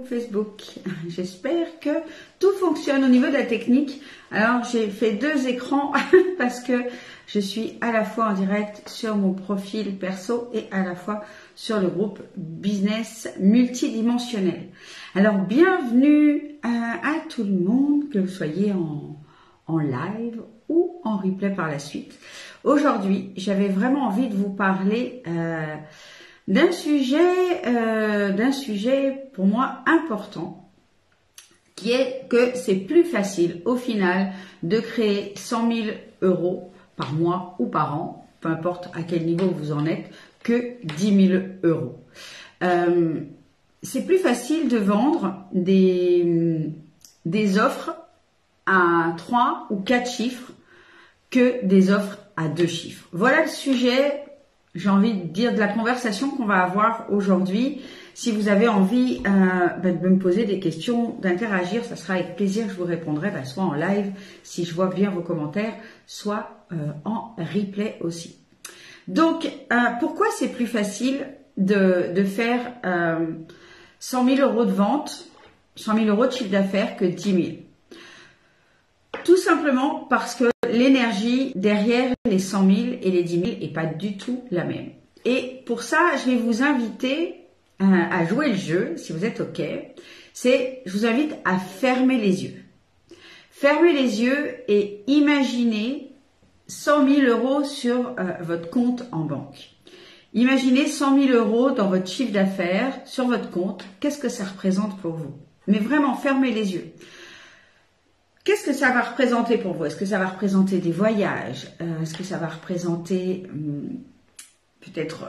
Facebook, j'espère que tout fonctionne au niveau de la technique. Alors j'ai fait 2 écrans parce que je suis à la fois en direct sur mon profil perso et à la fois sur le groupe Business Multidimensionnel. Alors bienvenue à tout le monde, que vous soyez en live ou en replay par la suite. Aujourd'hui, j'avais vraiment envie de vous parler d'un sujet pour moi important, qui est que c'est plus facile au final de créer 100 000 euros par mois ou par an, peu importe à quel niveau vous en êtes, que 10 000 euros. C'est plus facile de vendre des offres à 3 ou 4 chiffres que des offres à 2 chiffres. Voilà le sujet, j'ai envie de dire, de la conversation qu'on va avoir aujourd'hui. Si vous avez envie de me poser des questions, d'interagir, ça sera avec plaisir que je vous répondrai, soit en live, si je vois bien vos commentaires, soit en replay aussi. Donc, pourquoi c'est plus facile de faire 100 000 euros de vente, 100 000 euros de chiffre d'affaires que 10 000? Tout simplement parce que l'énergie derrière les 100 000 et les 10 000 n'est pas du tout la même. Et pour ça, je vais vous inviter à jouer le jeu, si vous êtes OK. Je vous invite à fermer les yeux. Fermez les yeux et imaginez 100 000 euros sur votre compte en banque. Imaginez 100 000 euros dans votre chiffre d'affaires sur votre compte. Qu'est-ce que ça représente pour vous? Mais vraiment, fermez les yeux. Qu'est-ce que ça va représenter pour vous? Est-ce que ça va représenter des voyages? Est-ce que ça va représenter peut-être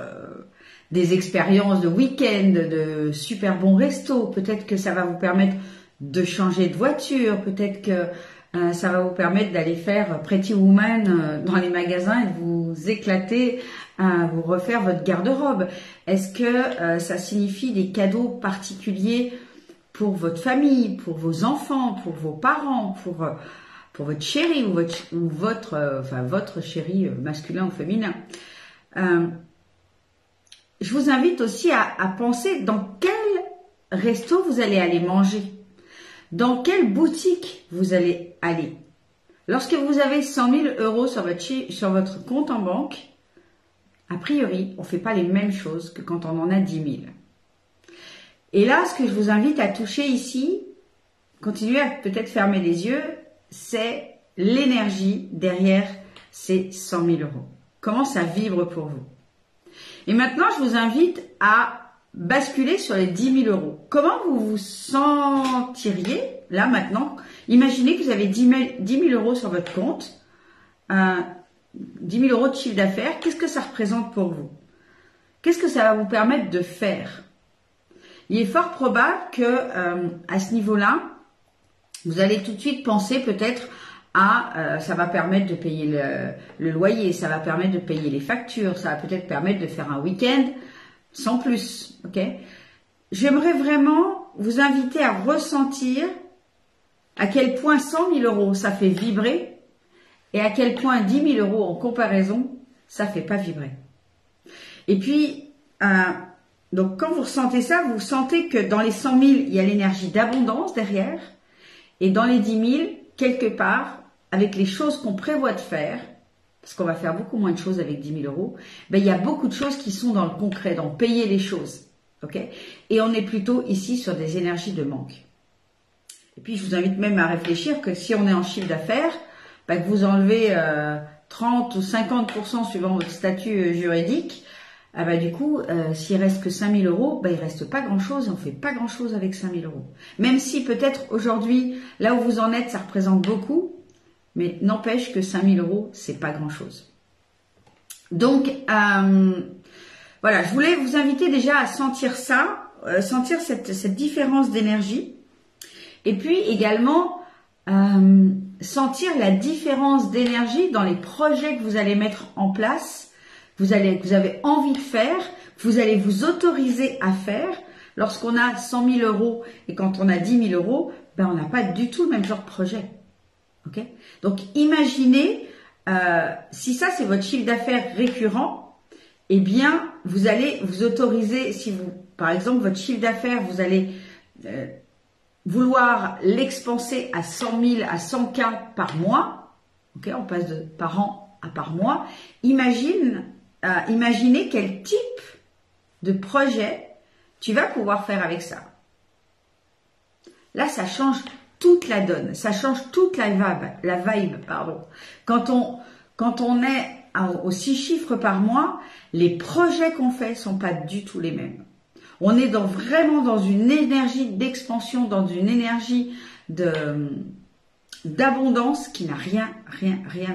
des expériences de week-end, de super bons restos? Peut-être que ça va vous permettre de changer de voiture. Peut-être que ça va vous permettre d'aller faire Pretty Woman dans les magasins et de vous éclater, vous refaire votre garde-robe. Est-ce que ça signifie des cadeaux particuliers pour votre famille, pour vos enfants, pour vos parents, pour votre chéri ou votre chéri masculin ou féminin? Je vous invite aussi à penser dans quel resto vous allez aller manger, dans quelle boutique vous allez aller. Lorsque vous avez 100 000 euros sur votre compte en banque, a priori, on ne fait pas les mêmes choses que quand on en a 10 000. Et là, ce que je vous invite à toucher ici, continuez à peut-être fermer les yeux, c'est l'énergie derrière ces 100 000 euros. Comment ça vibre pour vous? Et maintenant, je vous invite à basculer sur les 10 000 euros. Comment vous vous sentiriez là maintenant? Imaginez que vous avez 10 000 euros sur votre compte, 10 000 euros de chiffre d'affaires. Qu'est-ce que ça représente pour vous? Qu'est-ce que ça va vous permettre de faire? Il est fort probable que à ce niveau-là, vous allez tout de suite penser peut-être à ça va permettre de payer le loyer, ça va permettre de payer les factures, ça va peut-être permettre de faire un week-end sans plus. Ok? J'aimerais vraiment vous inviter à ressentir à quel point 100 000 euros ça fait vibrer et à quel point 10 000 euros en comparaison ça fait pas vibrer. Et puis donc, quand vous ressentez ça, vous sentez que dans les 100 000, il y a l'énergie d'abondance derrière. Et dans les 10 000, quelque part, avec les choses qu'on prévoit de faire, parce qu'on va faire beaucoup moins de choses avec 10 000 euros, il y a beaucoup de choses qui sont dans le concret, dans payer les choses. Okay? Et on est plutôt ici sur des énergies de manque. Et puis, je vous invite même à réfléchir que si on est en chiffre d'affaires, que vous enlevez 30 ou 50% suivant votre statut juridique, du coup, s'il reste que 5 000 euros, il reste pas grand-chose et on fait pas grand-chose avec 5 000 euros. Même si peut-être aujourd'hui, là où vous en êtes, ça représente beaucoup, mais n'empêche que 5 000 euros, c'est pas grand-chose. Donc, voilà, je voulais vous inviter déjà à sentir ça, sentir cette différence d'énergie, et puis également sentir la différence d'énergie dans les projets que vous allez mettre en place, que vous avez envie de faire, que vous allez vous autoriser à faire. Lorsqu'on a 100 000 euros et quand on a 10 000 euros, on n'a pas du tout le même genre de projet. Okay? Donc, imaginez, si ça c'est votre chiffre d'affaires récurrent, eh bien, vous allez vous autoriser, si vous, par exemple, votre chiffre d'affaires, vous allez vouloir l'expanser à 100 000, à 100K par mois, ok, on passe de par an à par mois, imaginez quel type de projet tu vas pouvoir faire avec ça. Là, ça change toute la donne, ça change toute la vibe, pardon. Quand on est aux 6 chiffres par mois, les projets qu'on fait sont pas du tout les mêmes. On est vraiment dans une énergie d'expansion, dans une énergie d'abondance qui n'a rien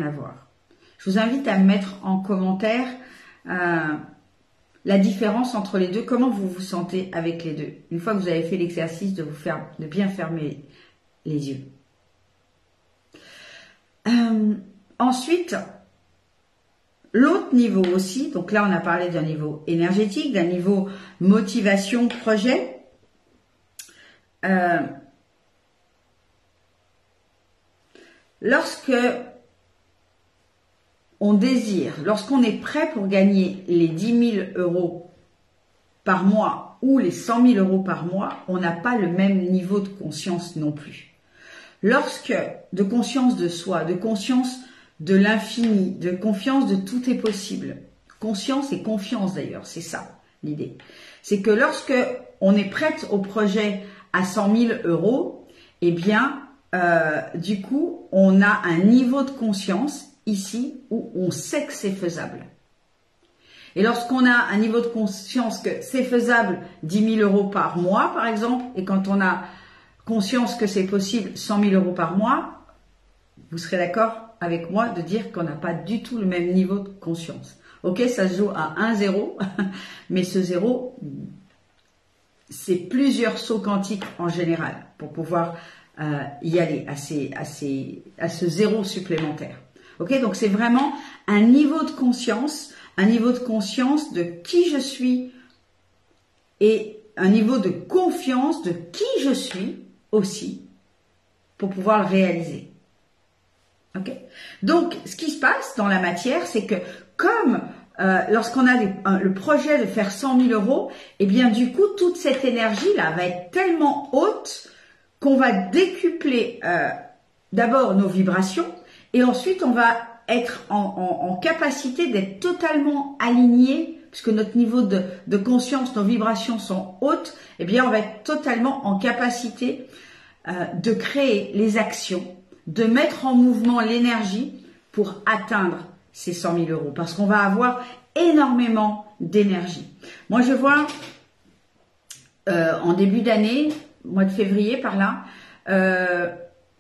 à voir. Je vous invite à mettre en commentaire la différence entre les deux, comment vous vous sentez avec les deux. Une fois que vous avez fait l'exercice de bien fermer les yeux. Ensuite, l'autre niveau aussi, donc là on a parlé d'un niveau énergétique, d'un niveau motivation, projet. Lorsque on désire, lorsqu'on est prêt pour gagner les 10 000 euros par mois ou les 100 000 euros par mois, on n'a pas le même niveau de conscience non plus. De conscience de soi, de conscience de l'infini, de confiance de tout est possible. Conscience et confiance d'ailleurs, c'est ça l'idée. C'est que lorsque on est prête au projet à 100 000 euros, eh bien, du coup, on a un niveau de conscience ici où on sait que c'est faisable. Et lorsqu'on a un niveau de conscience que c'est faisable 10 000 euros par mois, par exemple, et quand on a conscience que c'est possible 100 000 euros par mois, vous serez d'accord avec moi de dire qu'on n'a pas du tout le même niveau de conscience. Ok, ça se joue à 1-0, mais ce 0, c'est plusieurs sauts quantiques en général pour pouvoir y aller à ce 0 supplémentaire. Ok, donc c'est vraiment un niveau de conscience de qui je suis et un niveau de confiance de qui je suis aussi pour pouvoir le réaliser. Ok, donc ce qui se passe dans la matière, c'est que comme lorsqu'on a le projet de faire 100 000 euros, et bien du coup toute cette énergie là va être tellement haute qu'on va décupler d'abord nos vibrations. Et ensuite, on va être en capacité d'être totalement aligné, puisque notre niveau de conscience, nos vibrations sont hautes, eh bien, on va être totalement en capacité de créer les actions, de mettre en mouvement l'énergie pour atteindre ces 100 000 euros, parce qu'on va avoir énormément d'énergie. Moi, je vois en début d'année, mois de février par là,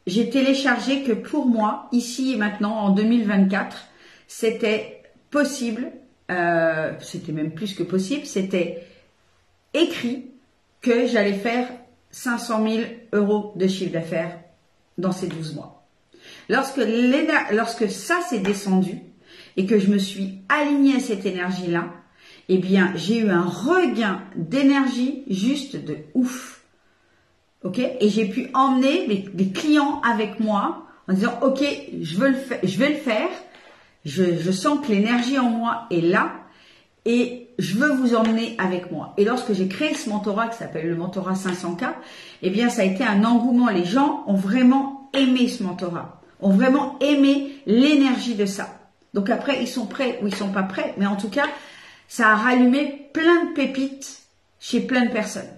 j'ai téléchargé que pour moi, ici et maintenant, en 2024, c'était possible, c'était même plus que possible, c'était écrit que j'allais faire 500 000 euros de chiffre d'affaires dans ces 12 mois. Lorsque ça s'est descendu et que je me suis alignée à cette énergie-là, eh bien, j'ai eu un regain d'énergie juste de ouf. Ok, et j'ai pu emmener des clients avec moi en disant ok, je vais le faire, je sens que l'énergie en moi est là et je veux vous emmener avec moi. Et lorsque j'ai créé ce mentorat qui s'appelle le mentorat 500K, eh bien ça a été un engouement. Les gens ont vraiment aimé ce mentorat, ont vraiment aimé l'énergie de ça. Donc après ils sont prêts ou ils sont pas prêts, mais en tout cas ça a rallumé plein de pépites chez plein de personnes.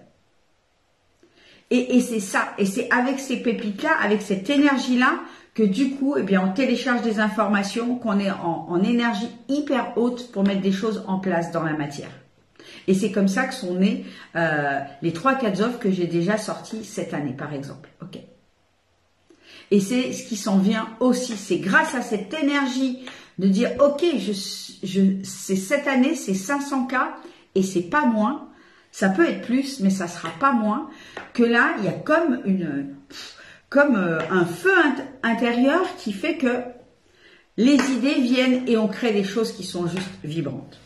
Et c'est ça, et c'est avec ces pépites-là, avec cette énergie-là, que du coup, eh bien, on télécharge des informations, qu'on est en énergie hyper haute pour mettre des choses en place dans la matière. Et c'est comme ça que sont nées les 3-4 offres que j'ai déjà sorties cette année, par exemple. Ok. Et c'est ce qui s'en vient aussi. C'est grâce à cette énergie de dire, ok, c'est cette année, c'est 500K et c'est pas moins. Ça peut être plus, mais ça sera pas moins. Que là, il y a comme un feu intérieur qui fait que les idées viennent et on crée des choses qui sont juste vibrantes.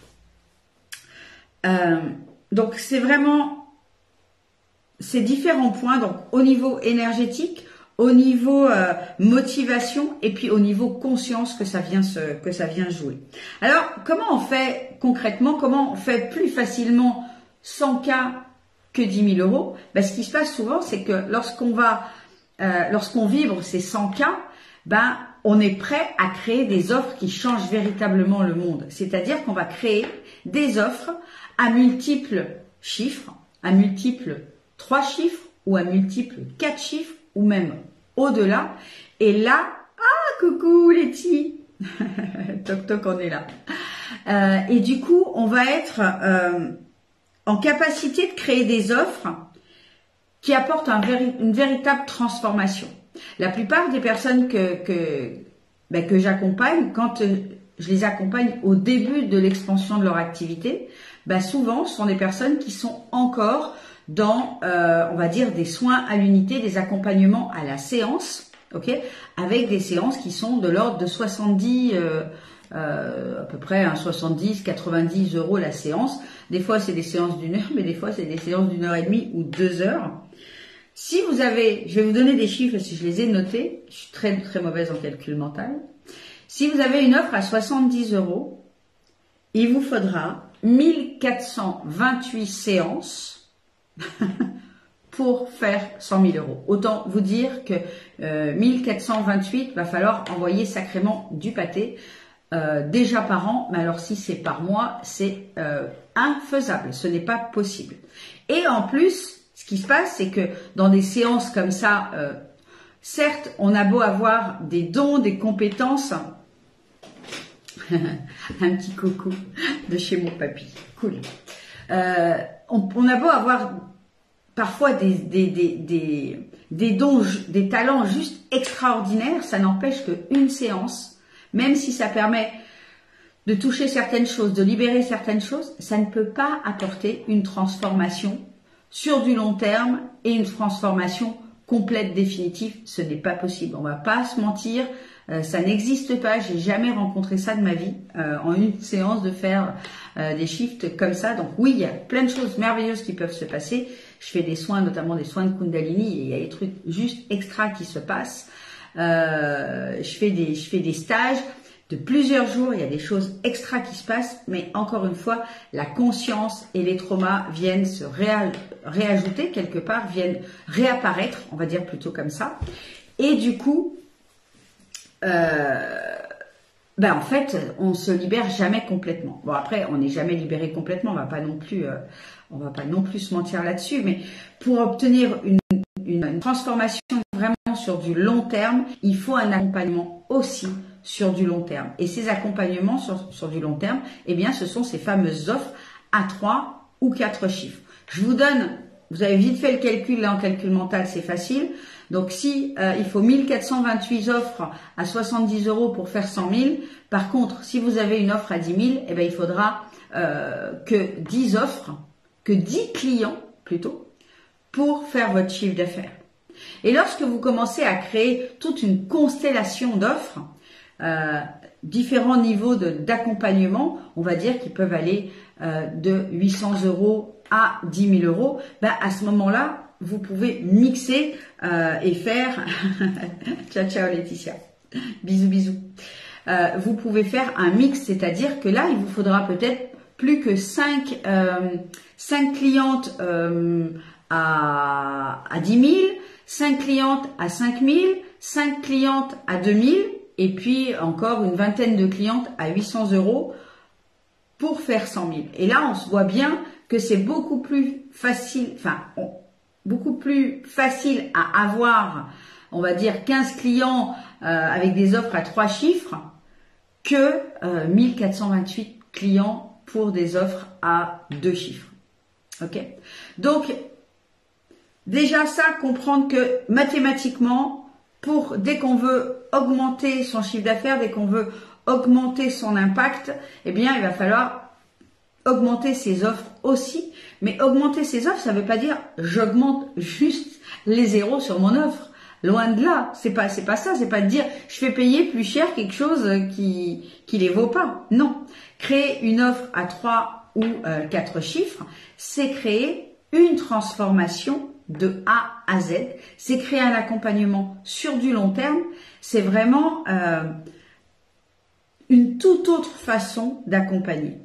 Donc c'est vraiment ces différents points. Donc au niveau énergétique, au niveau motivation et puis au niveau conscience que ça vient jouer. Alors comment on fait concrètement? Comment on fait plus facilement 100K que 10 000 euros, ben, ce qui se passe souvent, c'est que lorsqu'on vibre ces 100K, ben, on est prêt à créer des offres qui changent véritablement le monde. C'est-à-dire qu'on va créer des offres à multiples chiffres, à multiples 3 chiffres ou à multiples 4 chiffres ou même au-delà. Et là, ah, coucou Letty, toc toc, on est là. Et du coup, on va être en capacité de créer des offres qui apportent une véritable transformation. La plupart des personnes que j'accompagne, quand je les accompagne au début de l'expansion de leur activité, souvent ce sont des personnes qui sont encore dans, on va dire, des soins à l'unité, des accompagnements à la séance, ok, avec des séances qui sont de l'ordre de 70, à peu près 70, 90 euros la séance. Des fois c'est des séances d'1 heure, mais des fois c'est des séances d'1 heure et demie ou 2 heures. Si vous avez, je vais vous donner des chiffres si je les ai notés, je suis très très mauvaise en calcul mental. Si vous avez une offre à 70 euros, il vous faudra 1428 séances pour faire 100 000 euros. Autant vous dire que 1428, va falloir envoyer sacrément du pâté déjà par an, mais alors si c'est par mois, c'est infaisable, ce n'est pas possible. Et en plus, ce qui se passe, c'est que dans des séances comme ça, certes, on a beau avoir des dons, des compétences, un petit coucou de chez mon papy, cool. On a beau avoir parfois des dons, des talents juste extraordinaires, ça n'empêche qu'une séance, même si ça permet de toucher certaines choses, de libérer certaines choses, ça ne peut pas apporter une transformation sur du long terme et une transformation complète, définitive. Ce n'est pas possible. On va pas se mentir, ça n'existe pas. J'ai jamais rencontré ça de ma vie en une séance de faire des shifts comme ça. Donc oui, il y a plein de choses merveilleuses qui peuvent se passer. Je fais des soins, notamment des soins de Kundalini, et il y a des trucs juste extra qui se passent. Je fais des stages de plusieurs jours, il y a des choses extra qui se passent, mais encore une fois, la conscience et les traumas viennent se réajouter quelque part, viennent réapparaître, on va dire plutôt comme ça. Et du coup, en fait, on se libère jamais complètement. Bon, après, on n'est jamais libéré complètement, on va pas non plus se mentir là-dessus, mais pour obtenir une transformation vraiment sur du long terme, il faut un accompagnement aussi sur du long terme. Et ces accompagnements sur du long terme, eh bien, ce sont ces fameuses offres à 3 ou 4 chiffres. Je vous donne, vous avez vite fait le calcul, là en calcul mental, c'est facile. Donc si il faut 1428 offres à 70 euros pour faire 100 000, par contre, si vous avez une offre à 10 000, eh bien, il faudra que 10 offres, que 10 clients plutôt, pour faire votre chiffre d'affaires. Et lorsque vous commencez à créer toute une constellation d'offres, différents niveaux d'accompagnement, on va dire qu'ils peuvent aller de 800 euros à 10 000 euros, à ce moment-là, vous pouvez mixer et faire... ciao, ciao Laetitia. Bisous, bisous. Vous pouvez faire un mix, c'est-à-dire que là, il vous faudra peut-être plus que 5 clientes à 10 000, 5 clientes à 5 000, 5 clientes à 2 000, et puis encore une vingtaine de clientes à 800 euros pour faire 100 000. Et là, on se voit bien que c'est beaucoup plus facile, beaucoup plus facile à avoir, on va dire 15 clients avec des offres à 3 chiffres que 1428 clients pour des offres à 2 chiffres. Ok? Donc, déjà ça, comprendre que mathématiquement, dès qu'on veut augmenter son chiffre d'affaires, dès qu'on veut augmenter son impact, eh bien, il va falloir augmenter ses offres aussi. Mais augmenter ses offres, ça ne veut pas dire j'augmente juste les zéros sur mon offre. Loin de là, c'est pas ça, c'est pas de dire je fais payer plus cher quelque chose qui les vaut pas. Non, créer une offre à 3 ou 4 chiffres, c'est créer une transformation de A à Z, c'est créer un accompagnement sur du long terme, c'est vraiment une toute autre façon d'accompagner.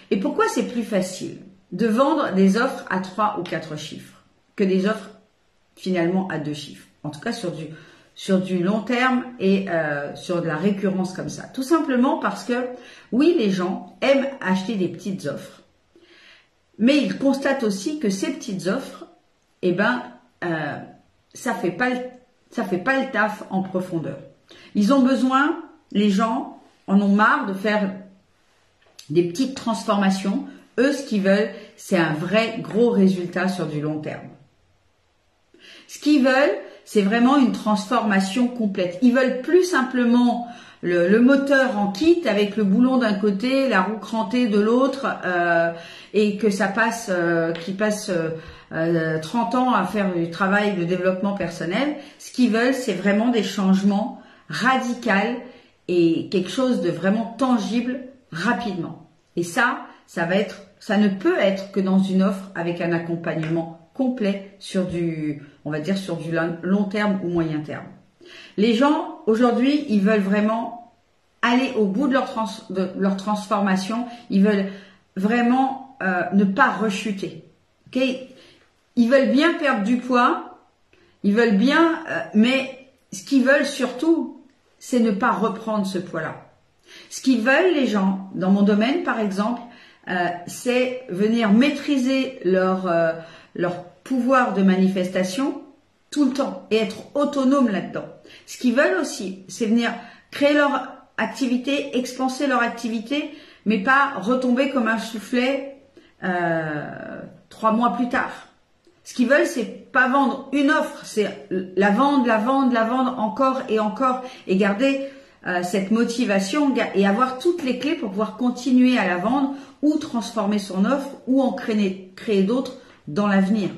Et pourquoi c'est plus facile? de vendre des offres à 3 ou 4 chiffres que des offres finalement à 2 chiffres. En tout cas sur du long terme et sur de la récurrence comme ça. Tout simplement parce que oui, les gens aiment acheter des petites offres, mais ils constatent aussi que ces petites offres, eh ben, ça fait pas le taf en profondeur. Ils ont besoin, les gens en ont marre de faire des petites transformations. Eux, ce qu'ils veulent, c'est un vrai gros résultat sur du long terme. Ce qu'ils veulent, c'est vraiment une transformation complète. Ils veulent plus simplement le moteur en kit avec le boulon d'un côté, la roue crantée de l'autre, et que ça passe, qu'ils passent 30 ans à faire du travail de développement personnel. Ce qu'ils veulent, c'est vraiment des changements radicaux et quelque chose de vraiment tangible rapidement. Et ça ne peut être que dans une offre avec un accompagnement complet sur on va dire sur du long terme ou moyen terme. Les gens, aujourd'hui, ils veulent vraiment aller au bout de leur transformation. Ils veulent vraiment ne pas rechuter. Okay, ils veulent bien perdre du poids, ils veulent bien, mais ce qu'ils veulent surtout, c'est ne pas reprendre ce poids-là. Ce qu'ils veulent, les gens, dans mon domaine par exemple, c'est venir maîtriser leur pouvoir de manifestation tout le temps et être autonome là-dedans. Ce qu'ils veulent aussi, c'est venir créer leur activité, expanser leur activité, mais pas retomber comme un soufflet 3 mois plus tard. Ce qu'ils veulent, c'est pas vendre une offre, c'est la vendre encore et garder cette motivation et avoir toutes les clés pour pouvoir continuer à la vendre ou transformer son offre ou en créer d'autres dans l'avenir.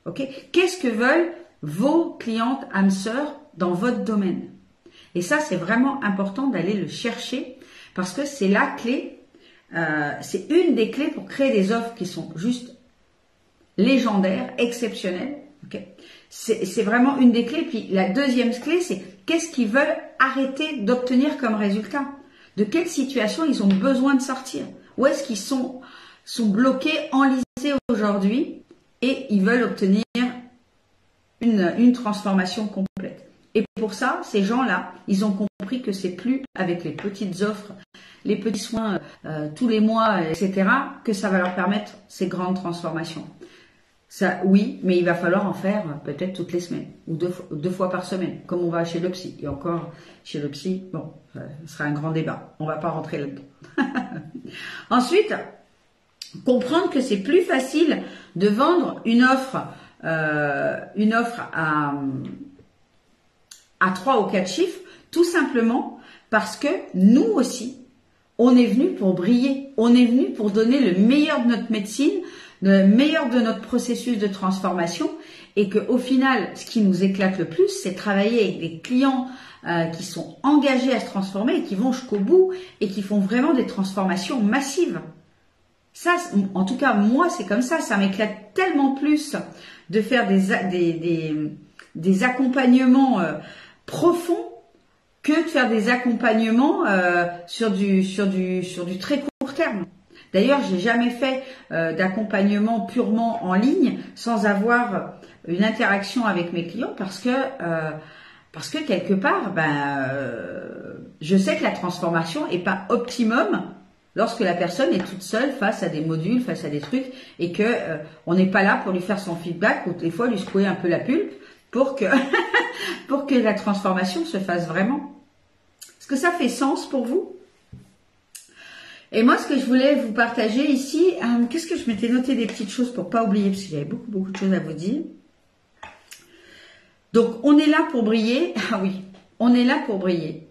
Okay? Qu'est-ce que veulent vos clientes âmes sœurs dans votre domaine? Et ça, c'est vraiment important d'aller le chercher parce que c'est la clé, c'est une des clés pour créer des offres qui sont juste légendaires, exceptionnelles. Okay? C'est vraiment une des clés. Puis la deuxième clé, c'est qu'est-ce qu'ils veulent arrêter d'obtenir comme résultat? De quelle situation ils ont besoin de sortir? Où est-ce qu'ils sont bloqués, enlisés aujourd'hui et ils veulent obtenir une transformation complète. Et pour ça, ces gens-là, ils ont compris que c'est plus avec les petites offres, les petits soins tous les mois, etc., que ça va leur permettre ces grandes transformations. Ça, oui, mais il va falloir en faire peut-être toutes les semaines ou deux fois par semaine, comme on va chez le psy. Et encore, chez le psy, bon, ce sera un grand débat. On va pas rentrer là-dedans. Ensuite, comprendre que c'est plus facile de vendre une offre à 3 ou 4 chiffres, tout simplement parce que nous aussi, on est venu pour briller. On est venu pour donner le meilleur de notre médecine, le meilleur de notre processus de transformation et qu'au final, ce qui nous éclate le plus, c'est travailler avec des clients qui sont engagés à se transformer et qui vont jusqu'au bout et qui font vraiment des transformations massives. Ça, en tout cas, moi, c'est comme ça. Ça m'éclate tellement plus de faire des accompagnements profonds que de faire des accompagnements sur du très court terme. D'ailleurs, j'ai jamais fait d'accompagnement purement en ligne sans avoir une interaction avec mes clients parce que quelque part, je sais que la transformation est pas optimum lorsque la personne est toute seule face à des modules, face à des trucs, et que on n'est pas là pour lui faire son feedback ou des fois lui secouer un peu la pulpe pour que pour que la transformation se fasse vraiment. Est-ce que ça fait sens pour vous? Et moi, ce que je voulais vous partager ici, qu'est-ce que je m'étais noté des petites choses pour pas oublier, parce qu'il y avait beaucoup de choses à vous dire. Donc, on est là pour briller. Ah oui, on est là pour briller,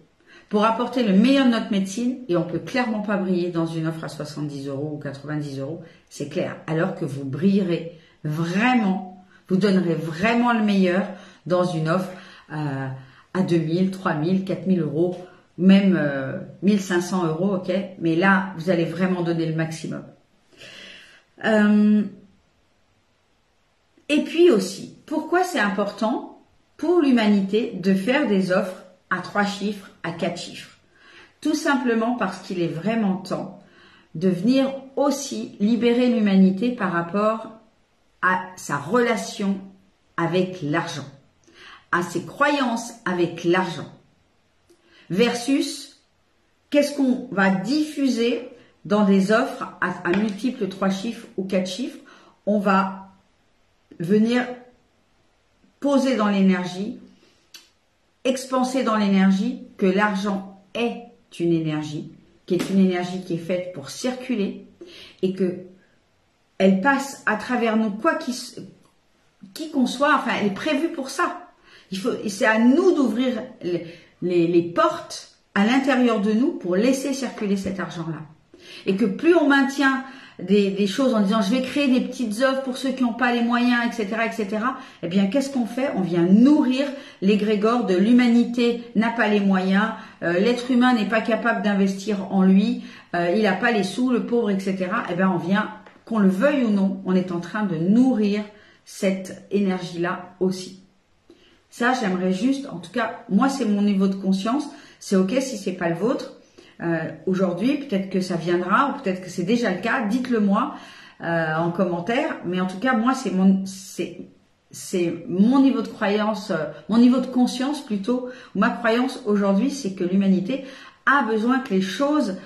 pour apporter le meilleur de notre médecine, et on peut clairement pas briller dans une offre à 70 € ou 90 €, c'est clair. Alors que vous brillerez vraiment, vous donnerez vraiment le meilleur dans une offre à 2000, 3000, 4000 €. Même 1500 €, ok, mais là, vous allez vraiment donner le maximum. Et puis aussi, pourquoi c'est important pour l'humanité de faire des offres à 3 chiffres, à 4 chiffres? Tout simplement parce qu'il est vraiment temps de venir aussi libérer l'humanité par rapport à sa relation avec l'argent, à ses croyances avec l'argent, versus qu'est-ce qu'on va diffuser dans des offres à multiples 3 chiffres ou 4 chiffres. On va venir poser dans l'énergie, expanser dans l'énergie que l'argent est une énergie, qui est une énergie qui est faite pour circuler et que elle passe à travers nous, quoi qui qu'on soit, enfin, elle est prévue pour ça. C'est à nous d'ouvrir les portes à l'intérieur de nous pour laisser circuler cet argent-là. Et que plus on maintient des choses en disant je vais créer des petites offres pour ceux qui n'ont pas les moyens, etc., etc., eh bien, qu'est-ce qu'on fait? On vient nourrir l'égrégore de l'humanité n'a pas les moyens, l'être humain n'est pas capable d'investir en lui, il n'a pas les sous, le pauvre, etc. Eh bien, on vient, qu'on le veuille ou non, on est en train de nourrir cette énergie-là aussi. Ça, j'aimerais juste, en tout cas, moi, c'est mon niveau de conscience. C'est OK si c'est pas le vôtre. Aujourd'hui, peut-être que ça viendra, ou peut-être que c'est déjà le cas. Dites-le moi en commentaire. Mais en tout cas, moi, c'est mon niveau de croyance, mon niveau de conscience plutôt. Ma croyance aujourd'hui, c'est que l'humanité a besoin que les choses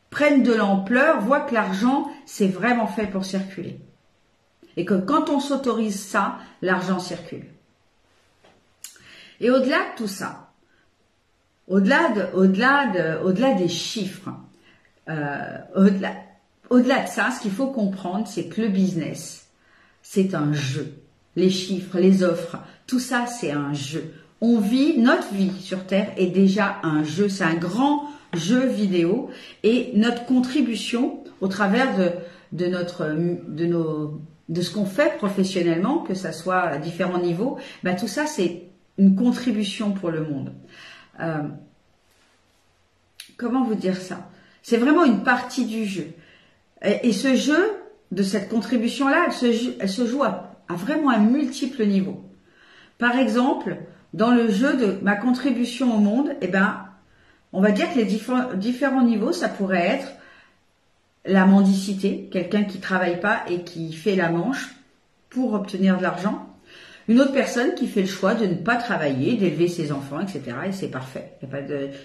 prennent de l'ampleur, voient que l'argent, c'est vraiment fait pour circuler. Et que quand on s'autorise ça, l'argent circule. Et au-delà de tout ça, au-delà des chiffres, au-delà de ça, ce qu'il faut comprendre, c'est que le business, c'est un jeu. Les chiffres, les offres, tout ça, c'est un jeu. Notre vie sur Terre est déjà un jeu, c'est un grand jeu vidéo et notre contribution au travers de ce qu'on fait professionnellement, que ça soit à différents niveaux, ben tout ça c'est une contribution pour le monde. Comment vous dire ça? C'est vraiment une partie du jeu. Et ce jeu, de cette contribution-là, elle se joue à vraiment un multiple niveau. Par exemple, dans le jeu de ma contribution au monde, eh ben, on va dire que les différents niveaux, ça pourrait être la mendicité, quelqu'un qui travaille pas et qui fait la manche pour obtenir de l'argent. Une autre personne qui fait le choix de ne pas travailler, d'élever ses enfants, etc. Et c'est parfait.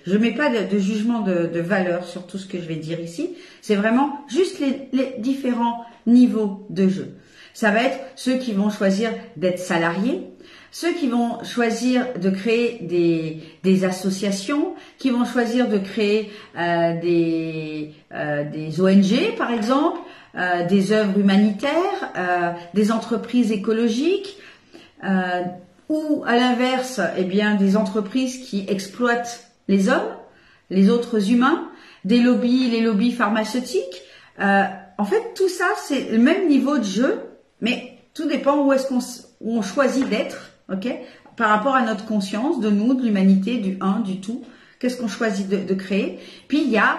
Je ne mets pas de jugement de valeur sur tout ce que je vais dire ici. C'est vraiment juste les différents niveaux de jeu. Ça va être ceux qui vont choisir d'être salariés, ceux qui vont choisir de créer des associations, qui vont choisir de créer des ONG par exemple, des œuvres humanitaires, des entreprises écologiques, ou à l'inverse, eh bien des entreprises qui exploitent les hommes, les autres humains, les lobbies pharmaceutiques. En fait, tout ça c'est le même niveau de jeu, mais tout dépend où on choisit d'être. Ok, par rapport à notre conscience de nous, de l'humanité, du un, du tout, qu'est-ce qu'on choisit de créer. Puis il y a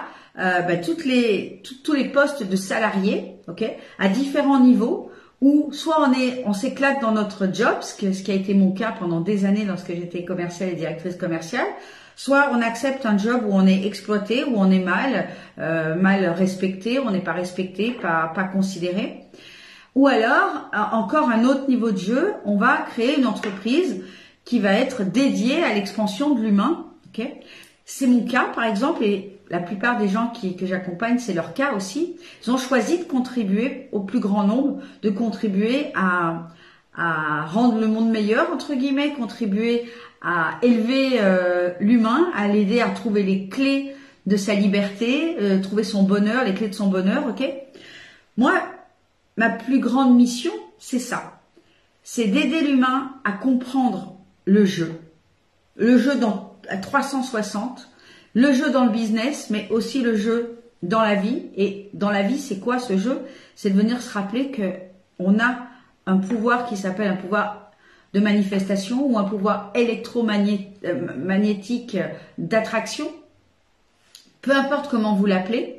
tous les postes de salariés, ok, à différents niveaux, où soit on s'éclate dans notre job, ce qui a été mon cas pendant des années lorsque j'étais commerciale et directrice commerciale, soit on accepte un job où on est exploité, où on est mal respecté, on n'est pas respecté, pas considéré. Ou alors, encore un autre niveau de jeu, on va créer une entreprise qui va être dédiée à l'expansion de l'humain. Okay, c'est mon cas, par exemple, et la plupart des gens que j'accompagne, c'est leur cas aussi. Ils ont choisi de contribuer au plus grand nombre, de contribuer à rendre le monde meilleur, entre guillemets, contribuer à élever l'humain, à l'aider à trouver les clés de sa liberté, trouver son bonheur, les clés de son bonheur. Ok, moi, ma plus grande mission, c'est ça. C'est d'aider l'humain à comprendre le jeu à 360, le jeu dans le business, mais aussi le jeu dans la vie. Et dans la vie, c'est quoi ce jeu? C'est de venir se rappeler que on a un pouvoir qui s'appelle un pouvoir de manifestation ou un pouvoir électromagnétique d'attraction. Peu importe comment vous l'appelez.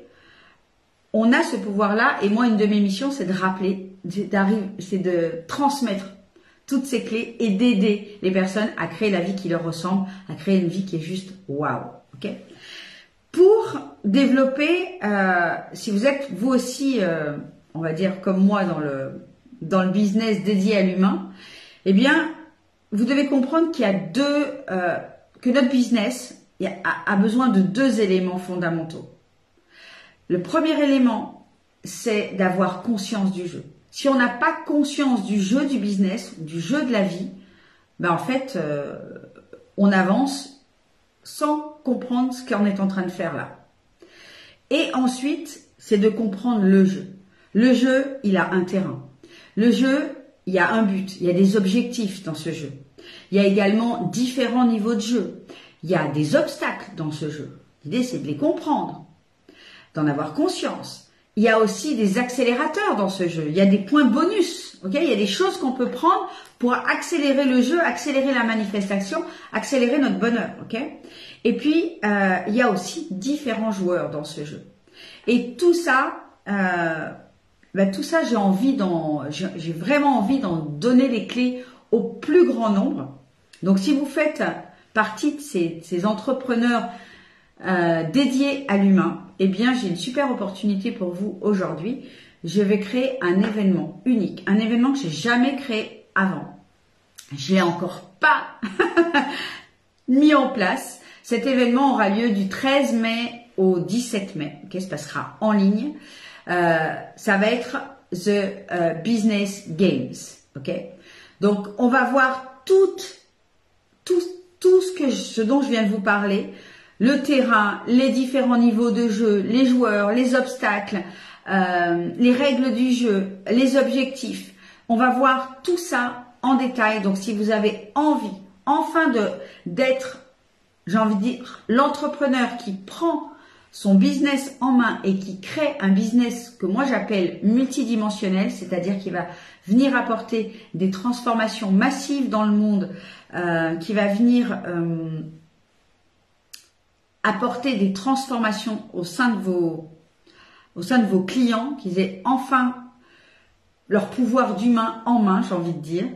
On a ce pouvoir-là, et moi, une de mes missions, c'est de rappeler, c'est de transmettre toutes ces clés et d'aider les personnes à créer la vie qui leur ressemble, à créer une vie qui est juste waouh. Ok. Pour développer, si vous êtes vous aussi, on va dire comme moi dans le business dédié à l'humain, eh bien, vous devez comprendre qu'il y a que notre business a besoin de 2 éléments fondamentaux. Le premier élément, c'est d'avoir conscience du jeu. Si on n'a pas conscience du jeu du business, du jeu de la vie, ben en fait, on avance sans comprendre ce qu'on est en train de faire là. Et ensuite, c'est de comprendre le jeu. Le jeu, il a un terrain. Le jeu, il y a un but, il y a des objectifs dans ce jeu. Il y a également différents niveaux de jeu. Il y a des obstacles dans ce jeu. L'idée, c'est de les comprendre, d'en avoir conscience. Il y a aussi des accélérateurs dans ce jeu. Il y a des points bonus. Okay, il y a des choses qu'on peut prendre pour accélérer le jeu, accélérer la manifestation, accélérer notre bonheur. Okay, et puis, il y a aussi différents joueurs dans ce jeu. Et tout ça, j'ai vraiment envie d'en donner les clés au plus grand nombre. Donc, si vous faites partie de ces entrepreneurs dédiés à l'humain, eh bien, j'ai une super opportunité pour vous aujourd'hui. Je vais créer un événement unique, un événement que j'ai jamais créé avant. Je l'ai encore pas mis en place. Cet événement aura lieu du 13 mai au 17 mai. Okay, ça passera en ligne. Ça va être The Business Games. Okay, donc, on va voir tout ce dont je viens de vous parler. Le terrain, les différents niveaux de jeu, les joueurs, les obstacles, les règles du jeu, les objectifs. On va voir tout ça en détail. Donc, si vous avez envie, enfin d'être, j'ai envie de dire, l'entrepreneur qui prend son business en main et qui crée un business que moi j'appelle multidimensionnel, c'est-à-dire qui va venir apporter des transformations massives dans le monde, qui va venir apporter des transformations au sein de vos clients, qu'ils aient enfin leur pouvoir d'humain en main, j'ai envie de dire,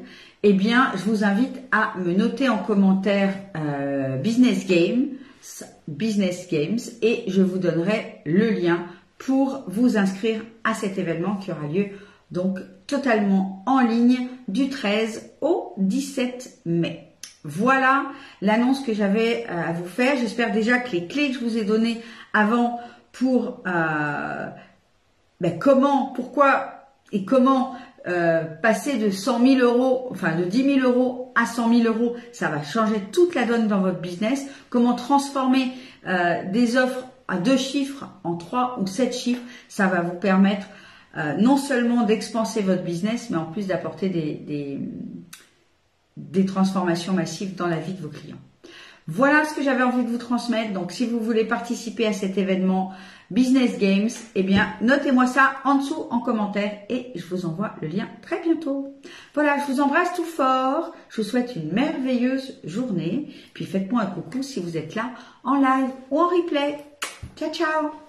eh bien, je vous invite à me noter en commentaire Business Games et je vous donnerai le lien pour vous inscrire à cet événement qui aura lieu donc totalement en ligne du 13 au 17 mai. Voilà l'annonce que j'avais à vous faire. J'espère déjà que les clés que je vous ai données avant pour pourquoi et comment passer de 100 000 euros, enfin de 10 000 euros à 100 000 euros, ça va changer toute la donne dans votre business. Comment transformer des offres à 2 chiffres en 3 ou 7 chiffres, ça va vous permettre non seulement d'expanser votre business, mais en plus d'apporter des transformations massives dans la vie de vos clients. Voilà ce que j'avais envie de vous transmettre. Donc, si vous voulez participer à cet événement Business Games, eh bien, notez-moi ça en dessous en commentaire et je vous envoie le lien très bientôt. Voilà, je vous embrasse tout fort. Je vous souhaite une merveilleuse journée. Puis, faites-moi un coucou si vous êtes là en live ou en replay. Ciao, ciao!